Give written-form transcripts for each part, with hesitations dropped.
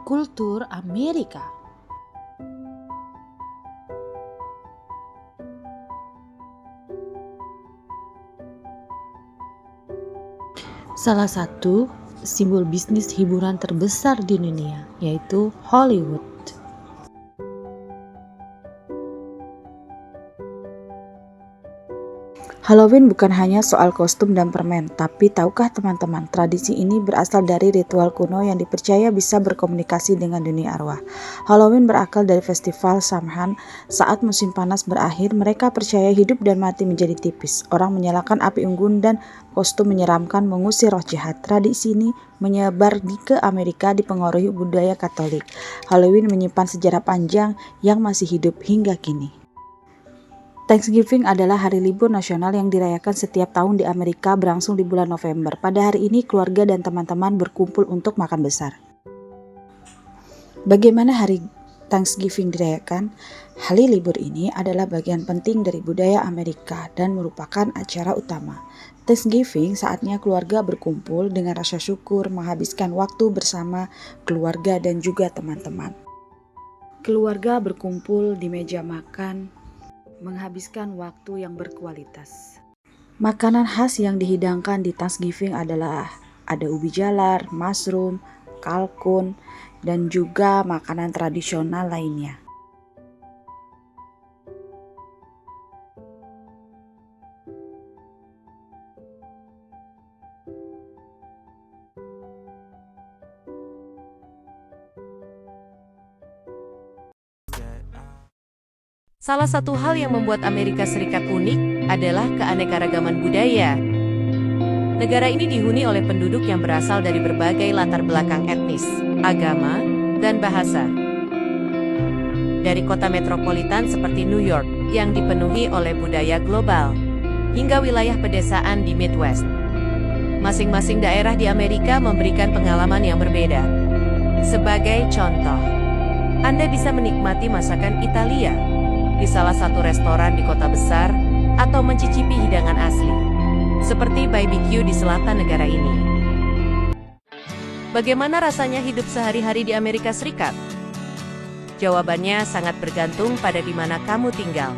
kultur Amerika. Salah satu simbol bisnis hiburan terbesar di dunia, yaitu Hollywood. Halloween bukan hanya soal kostum dan permen, tapi tahukah teman-teman, tradisi ini berasal dari ritual kuno yang dipercaya bisa berkomunikasi dengan dunia arwah. Halloween berakar dari festival Samhain. Saat musim panas berakhir, mereka percaya hidup dan mati menjadi tipis. Orang menyalakan api unggun dan kostum menyeramkan mengusir roh jahat. Tradisi ini menyebar ke Amerika dipengaruhi budaya Katolik. Halloween menyimpan sejarah panjang yang masih hidup hingga kini. Thanksgiving adalah hari libur nasional yang dirayakan setiap tahun di Amerika, berlangsung di bulan November. Pada hari ini, keluarga dan teman-teman berkumpul untuk makan besar. Bagaimana hari Thanksgiving dirayakan? Hari libur ini adalah bagian penting dari budaya Amerika dan merupakan acara utama. Thanksgiving saatnya keluarga berkumpul dengan rasa syukur, menghabiskan waktu bersama keluarga dan juga teman-teman. Keluarga berkumpul di meja makan, menghabiskan waktu yang berkualitas. Makanan khas yang dihidangkan di Thanksgiving adalah ada ubi jalar, mushroom, kalkun, dan juga makanan tradisional lainnya. Salah satu hal yang membuat Amerika Serikat unik adalah keanekaragaman budaya. Negara ini dihuni oleh penduduk yang berasal dari berbagai latar belakang etnis, agama, dan bahasa. Dari kota metropolitan seperti New York yang dipenuhi oleh budaya global, hingga wilayah pedesaan di Midwest. Masing-masing daerah di Amerika memberikan pengalaman yang berbeda. Sebagai contoh, Anda bisa menikmati masakan Italia di salah satu restoran di kota besar, atau mencicipi hidangan asli, seperti BBQ di selatan negara ini. Bagaimana rasanya hidup sehari-hari di Amerika Serikat? Jawabannya sangat bergantung pada di mana kamu tinggal.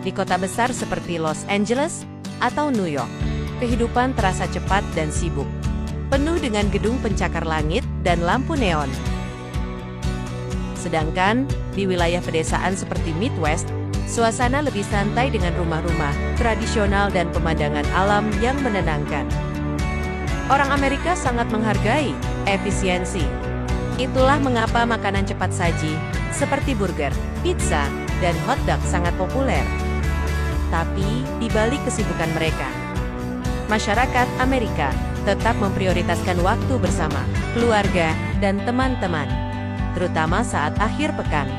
Di kota besar seperti Los Angeles atau New York, kehidupan terasa cepat dan sibuk, penuh dengan gedung pencakar langit dan lampu neon. Sedangkan di wilayah pedesaan seperti Midwest, suasana lebih santai dengan rumah-rumah tradisional dan pemandangan alam yang menenangkan. Orang Amerika sangat menghargai efisiensi. Itulah mengapa makanan cepat saji seperti burger, pizza, dan hotdog sangat populer. Tapi di balik kesibukan mereka, masyarakat Amerika tetap memprioritaskan waktu bersama keluarga dan teman-teman, terutama saat akhir pekan.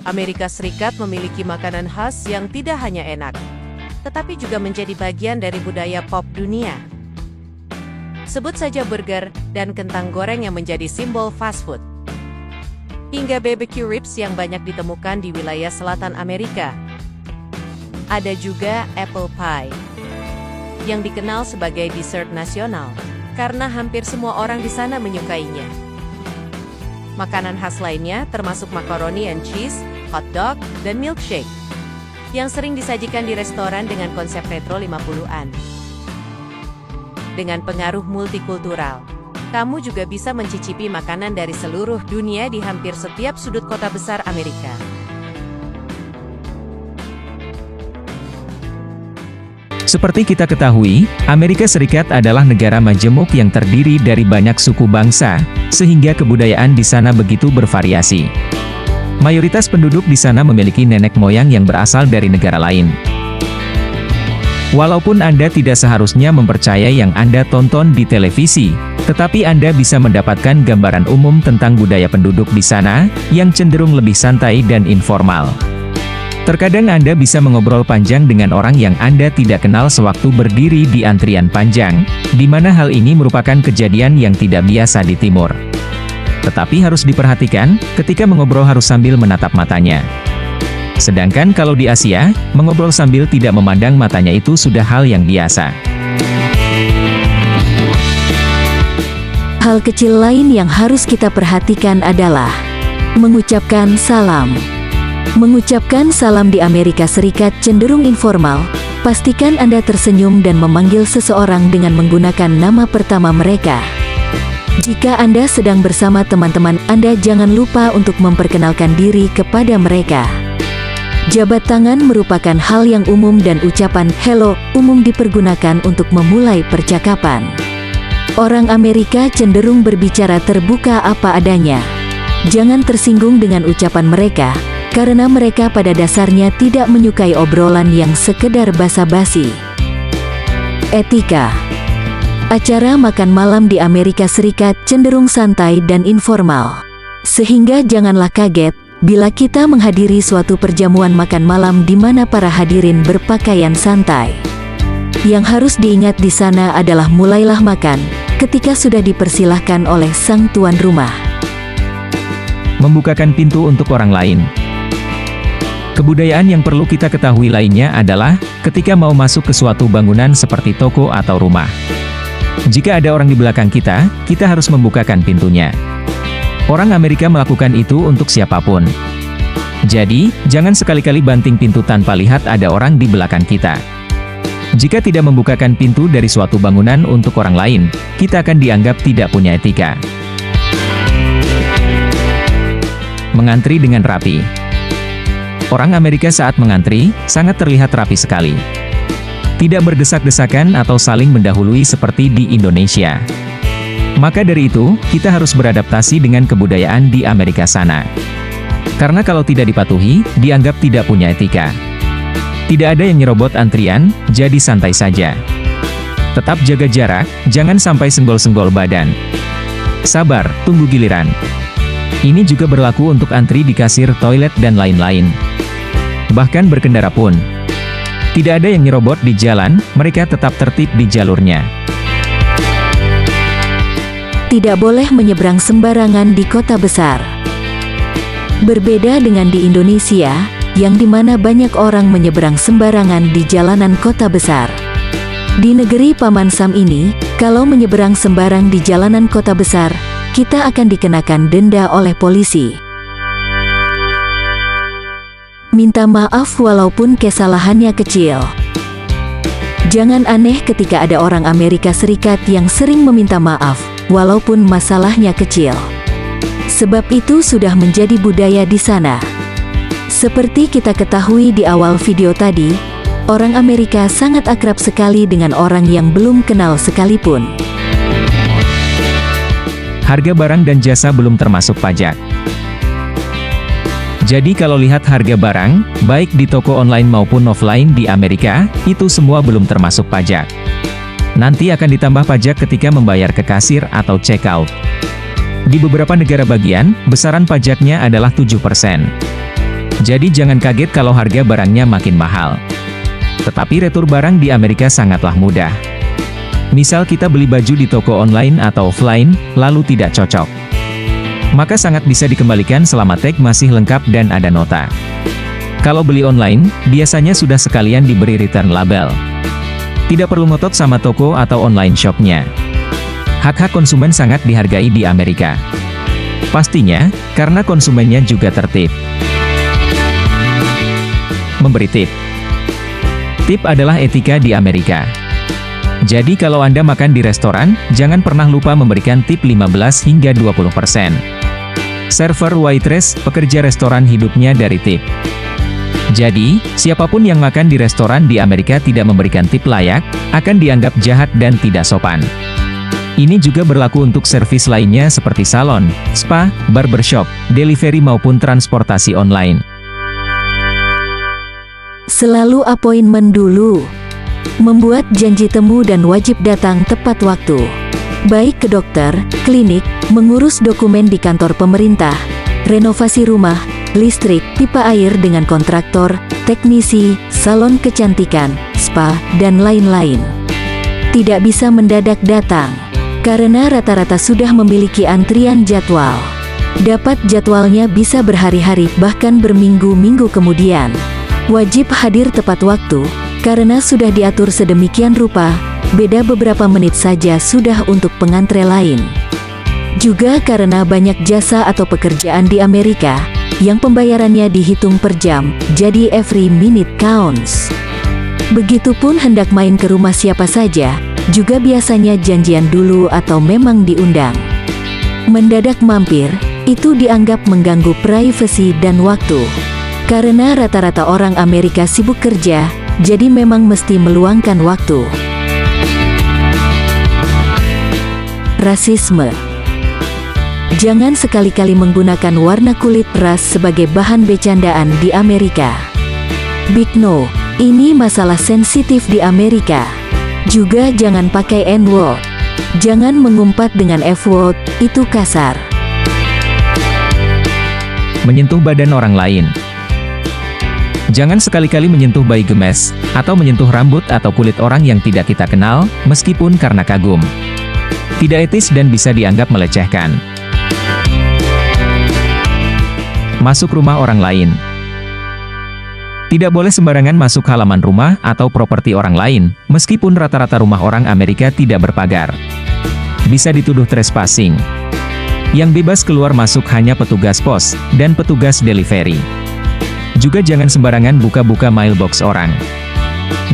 Amerika Serikat memiliki makanan khas yang tidak hanya enak, tetapi juga menjadi bagian dari budaya pop dunia. Sebut saja burger dan kentang goreng yang menjadi simbol fast food, hingga BBQ ribs yang banyak ditemukan di wilayah selatan Amerika. Ada juga apple pie, yang dikenal sebagai dessert nasional, karena hampir semua orang di sana menyukainya. Makanan khas lainnya termasuk macaroni and cheese, hot dog, dan milkshake, yang sering disajikan di restoran dengan konsep retro 50-an. Dengan pengaruh multikultural, kamu juga bisa mencicipi makanan dari seluruh dunia di hampir setiap sudut kota besar Amerika. Seperti kita ketahui, Amerika Serikat adalah negara majemuk yang terdiri dari banyak suku bangsa, sehingga kebudayaan di sana begitu bervariasi. Mayoritas penduduk di sana memiliki nenek moyang yang berasal dari negara lain. Walaupun Anda tidak seharusnya mempercayai yang Anda tonton di televisi, tetapi Anda bisa mendapatkan gambaran umum tentang budaya penduduk di sana, yang cenderung lebih santai dan informal. Terkadang Anda bisa mengobrol panjang dengan orang yang Anda tidak kenal sewaktu berdiri di antrian panjang, di mana hal ini merupakan kejadian yang tidak biasa di Timur. Tetapi harus diperhatikan, ketika mengobrol harus sambil menatap matanya. Sedangkan kalau di Asia, mengobrol sambil tidak memandang matanya itu sudah hal yang biasa. Hal kecil lain yang harus kita perhatikan adalah mengucapkan salam. Mengucapkan salam di Amerika Serikat cenderung informal. Pastikan Anda tersenyum dan memanggil seseorang dengan menggunakan nama pertama mereka. Jika Anda sedang bersama teman-teman Anda, jangan lupa untuk memperkenalkan diri kepada mereka. Jabat tangan merupakan hal yang umum dan ucapan "hello" umum dipergunakan untuk memulai percakapan. Orang Amerika cenderung berbicara terbuka apa adanya. Jangan tersinggung dengan ucapan mereka, karena mereka pada dasarnya tidak menyukai obrolan yang sekedar basa-basi. Etika. Acara makan malam di Amerika Serikat cenderung santai dan informal. Sehingga janganlah kaget bila kita menghadiri suatu perjamuan makan malam di mana para hadirin berpakaian santai. Yang harus diingat di sana adalah mulailah makan ketika sudah dipersilahkan oleh sang tuan rumah. Membukakan pintu untuk orang lain. Kebudayaan yang perlu kita ketahui lainnya adalah ketika mau masuk ke suatu bangunan seperti toko atau rumah. Jika ada orang di belakang kita harus membukakan pintunya. Orang Amerika melakukan itu untuk siapapun. Jadi, jangan sekali-kali banting pintu tanpa lihat ada orang di belakang kita. Jika tidak membukakan pintu dari suatu bangunan untuk orang lain, kita akan dianggap tidak punya etika. Mengantri dengan rapi. Orang Amerika saat mengantri, sangat terlihat rapi sekali. Tidak berdesak-desakan atau saling mendahului seperti di Indonesia. Maka dari itu, kita harus beradaptasi dengan kebudayaan di Amerika sana. Karena kalau tidak dipatuhi, dianggap tidak punya etika. Tidak ada yang nyerobot antrian, jadi santai saja. Tetap jaga jarak, jangan sampai senggol-senggol badan. Sabar, tunggu giliran. Ini juga berlaku untuk antri di kasir, toilet, dan lain-lain. Bahkan berkendara pun. Tidak ada yang nyerobot di jalan, mereka tetap tertib di jalurnya. Tidak boleh menyeberang sembarangan di kota besar. Berbeda dengan di Indonesia, yang dimana banyak orang menyeberang sembarangan di jalanan kota besar. Di negeri Paman Sam ini, kalau menyeberang sembarang di jalanan kota besar, kita akan dikenakan denda oleh polisi. Minta maaf walaupun kesalahannya kecil. Jangan aneh ketika ada orang Amerika Serikat yang sering meminta maaf, walaupun masalahnya kecil. Sebab itu sudah menjadi budaya di sana. Seperti kita ketahui di awal video tadi, orang Amerika sangat akrab sekali dengan orang yang belum kenal sekalipun. Harga barang dan jasa belum termasuk pajak. Jadi kalau lihat harga barang, baik di toko online maupun offline di Amerika, itu semua belum termasuk pajak. Nanti akan ditambah pajak ketika membayar ke kasir atau check out. Di beberapa negara bagian, besaran pajaknya adalah 7%. Jadi jangan kaget kalau harga barangnya makin mahal. Tetapi retur barang di Amerika sangatlah mudah. Misal kita beli baju di toko online atau offline, lalu tidak cocok. Maka sangat bisa dikembalikan selama tag masih lengkap dan ada nota. Kalau beli online, biasanya sudah sekalian diberi return label. Tidak perlu ngotot sama toko atau online shopnya. Hak-hak konsumen sangat dihargai di Amerika. Pastinya, karena konsumennya juga tertib. Memberi tip. Tip adalah etika di Amerika. Jadi kalau Anda makan di restoran, jangan pernah lupa memberikan tip 15 hingga 20%. Server waitress, pekerja restoran hidupnya dari tip. Jadi, siapapun yang makan di restoran di Amerika tidak memberikan tip layak, akan dianggap jahat dan tidak sopan. Ini juga berlaku untuk servis lainnya seperti salon, spa, barbershop, delivery maupun transportasi online. Selalu appointment dulu. Membuat janji temu dan wajib datang tepat waktu. Baik ke dokter, klinik, mengurus dokumen di kantor pemerintah, renovasi rumah, listrik, pipa air dengan kontraktor, teknisi, salon kecantikan, spa, dan lain-lain. Tidak bisa mendadak datang, karena rata-rata sudah memiliki antrian jadwal. Dapat jadwalnya bisa berhari-hari bahkan berminggu-minggu kemudian. Wajib hadir tepat waktu, karena sudah diatur sedemikian rupa, beda beberapa menit saja sudah untuk pengantre lain. Juga karena banyak jasa atau pekerjaan di Amerika yang pembayarannya dihitung per jam, jadi every minute counts. Begitupun hendak main ke rumah siapa saja, juga biasanya janjian dulu atau memang diundang. Mendadak mampir, itu dianggap mengganggu privasi dan waktu. Karena rata-rata orang Amerika sibuk kerja, jadi memang mesti meluangkan waktu. Rasisme. Jangan sekali-kali menggunakan warna kulit ras sebagai bahan becandaan di Amerika. Big no, ini masalah sensitif di Amerika. Juga jangan pakai N-word. Jangan mengumpat dengan F-word, itu kasar. Menyentuh badan orang lain. Jangan sekali-kali menyentuh bayi gemes, atau menyentuh rambut atau kulit orang yang tidak kita kenal, meskipun karena kagum. Tidak etis dan bisa dianggap melecehkan. Masuk rumah orang lain. Tidak boleh sembarangan masuk halaman rumah atau properti orang lain, meskipun rata-rata rumah orang Amerika tidak berpagar. Bisa dituduh trespassing. Yang bebas keluar masuk hanya petugas pos, dan petugas delivery. Juga jangan sembarangan buka-buka mailbox orang.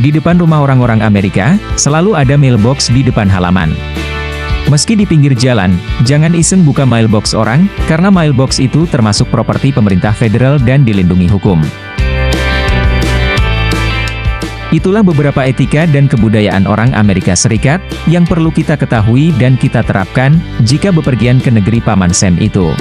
Di depan rumah orang-orang Amerika, selalu ada mailbox di depan halaman. Meski di pinggir jalan, jangan iseng buka mailbox orang, karena mailbox itu termasuk properti pemerintah federal dan dilindungi hukum. Itulah beberapa etika dan kebudayaan orang Amerika Serikat, yang perlu kita ketahui dan kita terapkan, jika bepergian ke negeri Paman Sam itu.